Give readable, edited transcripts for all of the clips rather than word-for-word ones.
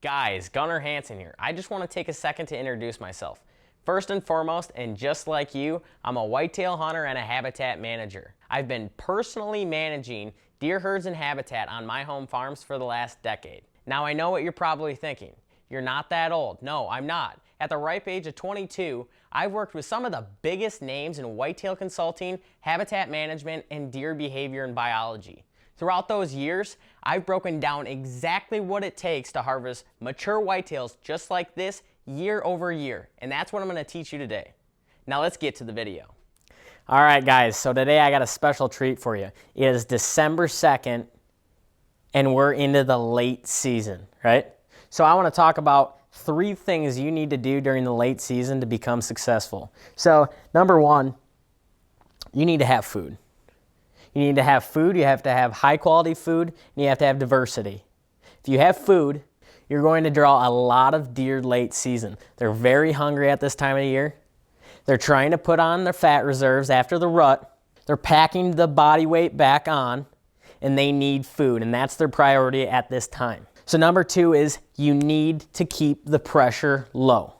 Guys, Gunnar Hanson here. I just want to take a second to introduce myself. First and foremost, and just like you, I'm a whitetail hunter and a habitat manager. I've been personally managing deer herds and habitat on my home farms for the last decade. Now I know what you're probably thinking. You're not that old. No, I'm not. At the ripe age of 22, I've worked with some of the biggest names in whitetail consulting, habitat management, and deer behavior and biology. Throughout those years, I've broken down exactly what it takes to harvest mature whitetails just like this year over year, and that's what I'm going to teach you today. Now let's get to the video. All right guys, so today I got a special treat for you. It is December 2nd, and we're into the late season, right? So I want to talk about 3 things you need to do during the late season to become successful. So number 1, you need to have food. You need to have food, you have to have high quality food, and you have to have diversity. If you have food, you're going to draw a lot of deer late season. They're very hungry at this time of the year. They're trying to put on their fat reserves after the rut. They're packing the body weight back on, and they need food, and that's their priority at this time. So number 2 is you need to keep the pressure low.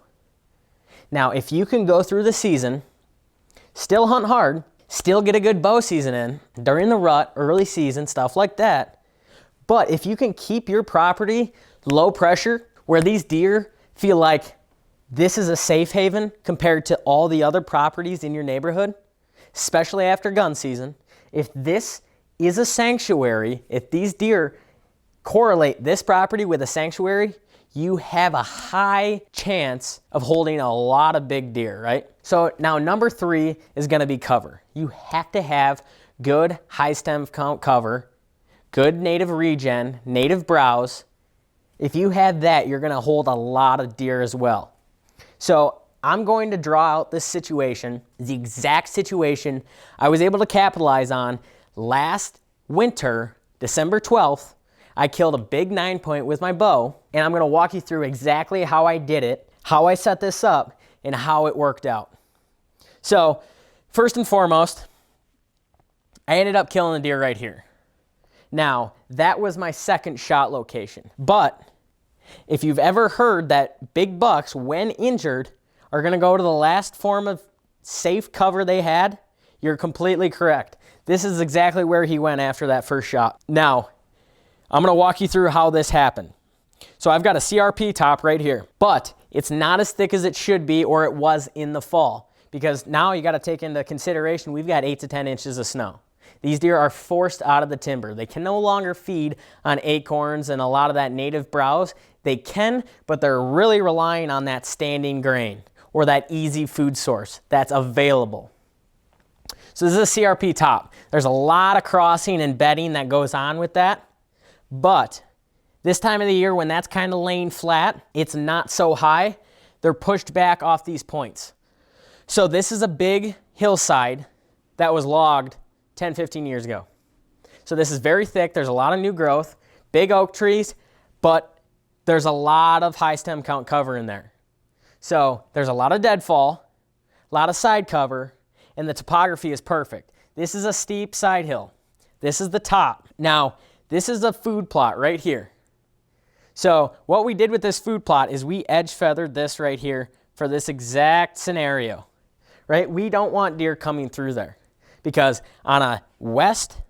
Now, if you can go through the season, still hunt hard, still get a good bow season in during the rut, early season, stuff like that. But if you can keep your property low pressure, where these deer feel like this is a safe haven compared to all the other properties in your neighborhood, especially after gun season, if this is a sanctuary, if these deer correlate this property with a sanctuary, you have a high chance of holding a lot of big deer, right? So now number 3 is gonna be cover. You have to have good high stem count cover, good native regen, native browse. If you have that, you're gonna hold a lot of deer as well. So I'm going to draw out this situation, the exact situation I was able to capitalize on last winter, December 12th. I killed a big 9-point with my bow, and I'm going to walk you through exactly how I did it, how I set this up, and how it worked out. So, first and foremost, I ended up killing the deer right here. Now, that was my second shot location. But, if you've ever heard that big bucks, when injured, are going to go to the last form of safe cover they had, you're completely correct. This is exactly where he went after that first shot. Now, I'm going to walk you through how this happened. So I've got a CRP top right here, but it's not as thick as it should be or it was in the fall, because now you got to take into consideration we've got 8 to 10 inches of snow. These deer are forced out of the timber. They can no longer feed on acorns and a lot of that native browse. They can, but they're really relying on that standing grain or that easy food source that's available. So this is a CRP top. There's a lot of crossing and bedding that goes on with that. But this time of the year when that's kind of laying flat, it's not so high, they're pushed back off these points. So this is a big hillside that was logged 10, 15 years ago. So this is very thick, there's a lot of new growth, big oak trees, but there's a lot of high stem count cover in there. So there's a lot of deadfall, a lot of side cover, and the topography is perfect. This is a steep side hill. This is the top. Now, this is a food plot right here. So what we did with this food plot is we edge feathered this right here for this exact scenario, right? We don't want deer coming through there because on a west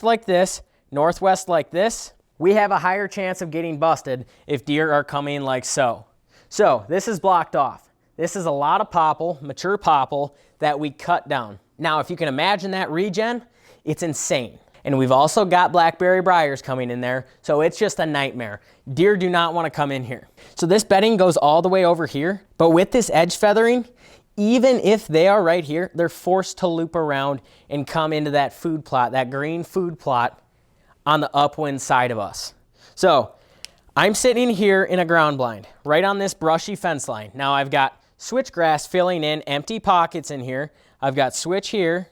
like this, northwest like this, we have a higher chance of getting busted if deer are coming like so. So this is blocked off. This is a lot of popple, mature popple that we cut down. Now, if you can imagine that regen, it's insane. And we've also got blackberry briars coming in there, so it's just a nightmare. Deer do not want to come in here. So this bedding goes all the way over here, but with this edge feathering, even if they are right here, they're forced to loop around and come into that food plot, that green food plot on the upwind side of us. So I'm sitting here in a ground blind, right on this brushy fence line. Now I've got switchgrass filling in empty pockets in here. I've got switch here,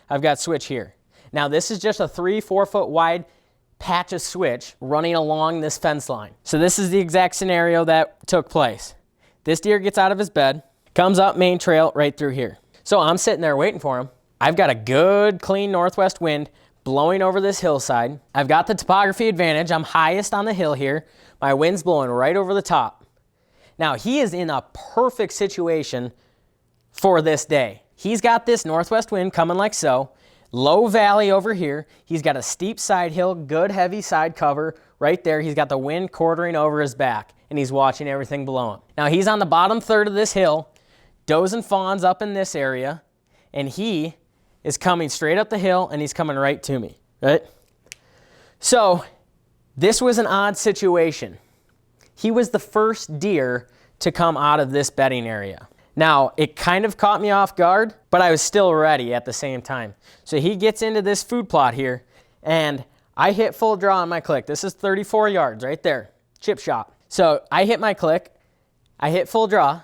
I've got switch here. Now this is just a 3-4 foot wide patch of switch running along this fence line. So this is the exact scenario that took place. This deer gets out of his bed, comes up main trail right through here. So I'm sitting there waiting for him. I've got a good clean northwest wind blowing over this hillside. I've got the topography advantage. I'm highest on the hill here, My wind's blowing right over the top. Now, he is in a perfect situation for this day. He's got this northwest wind coming like so, low valley over here. He's got a steep side hill, good heavy side cover right there. He's got the wind quartering over his back, and he's watching everything below him. Now, he's on the bottom third of this hill, does and fawns up in this area, and he is coming straight up the hill, and he's coming right to me, right? So this was an odd situation. He was the first deer to come out of this bedding area. Now, it kind of caught me off guard, but I was still ready at the same time. So he gets into this food plot here, and I hit full draw on my click. This is 34 yards right there, chip shot. So I hit my click, I hit full draw,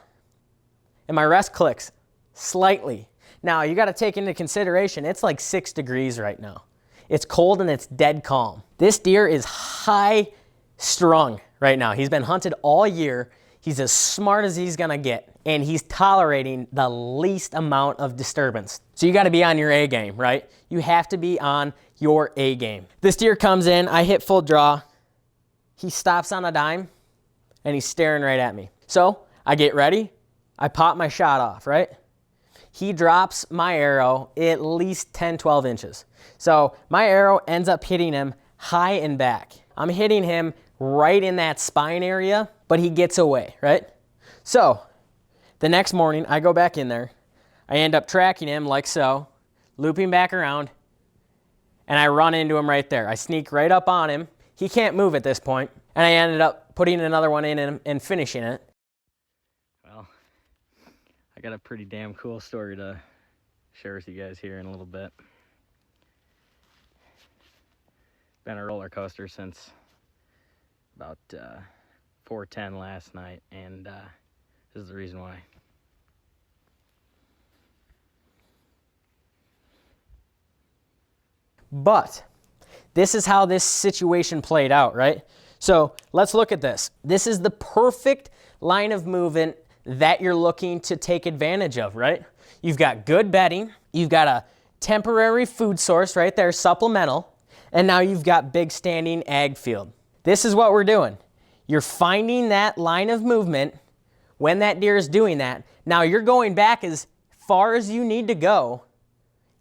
and my rest clicks slightly. Now, you got to take into consideration, it's like 6 degrees right now. It's cold and it's dead calm. This deer is high strung right now. He's been hunted all year. He's as smart as he's gonna get, and he's tolerating the least amount of disturbance. So you got to be on your A game, right? You have to be on your A game. This deer comes in, I hit full draw. He stops on a dime, and he's staring right at me. So I get ready, I pop my shot off, right? He drops my arrow at least 10, 12 inches. So my arrow ends up hitting him high and back. I'm hitting him right in that spine area, but he gets away, right? So the next morning, I go back in there. I end up tracking him like so, looping back around, and I run into him right there. I sneak right up on him. He can't move at this point, and I ended up putting another one in him and finishing it. Well, I got a pretty damn cool story to share with you guys here in a little bit. Been a roller coaster since about 4:10 last night, and this is the reason why. But this is how this situation played out, right? So let's look at this. This is the perfect line of movement that you're looking to take advantage of, right? You've got good bedding, you've got a temporary food source right there, supplemental, and now you've got big standing ag field. This is what we're doing. You're finding that line of movement when that deer is doing that. Now you're going back as far as you need to go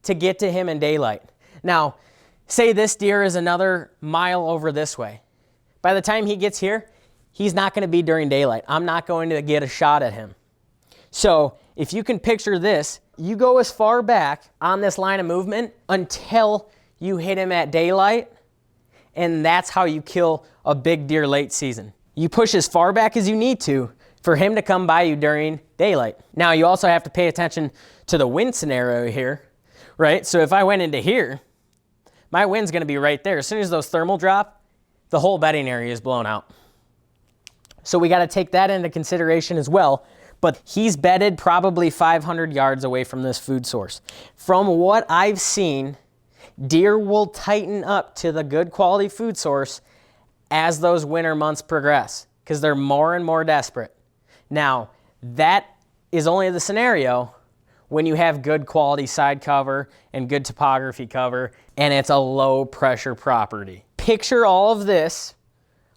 to get to him in daylight. Now, say this deer is another mile over this way. By the time he gets here, he's not going to be during daylight. I'm not going to get a shot at him. So if you can picture this, you go as far back on this line of movement until you hit him at daylight, and that's how you kill a big deer late season. You push as far back as you need to for him to come by you during daylight. Now, you also have to pay attention to the wind scenario here, right? So if I went into here, my wind's gonna be right there. As soon as those thermal drop, the whole bedding area is blown out. So we gotta take that into consideration as well. But he's bedded probably 500 yards away from this food source. From what I've seen, deer will tighten up to the good quality food source as those winter months progress, because they're more and more desperate. Now, that is only the scenario when you have good quality side cover and good topography cover, and it's a low pressure property. Picture all of this,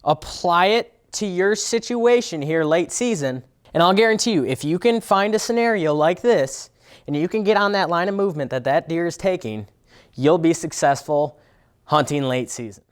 apply it to your situation here late season, and I'll guarantee you, if you can find a scenario like this, and you can get on that line of movement that that deer is taking, you'll be successful hunting late season.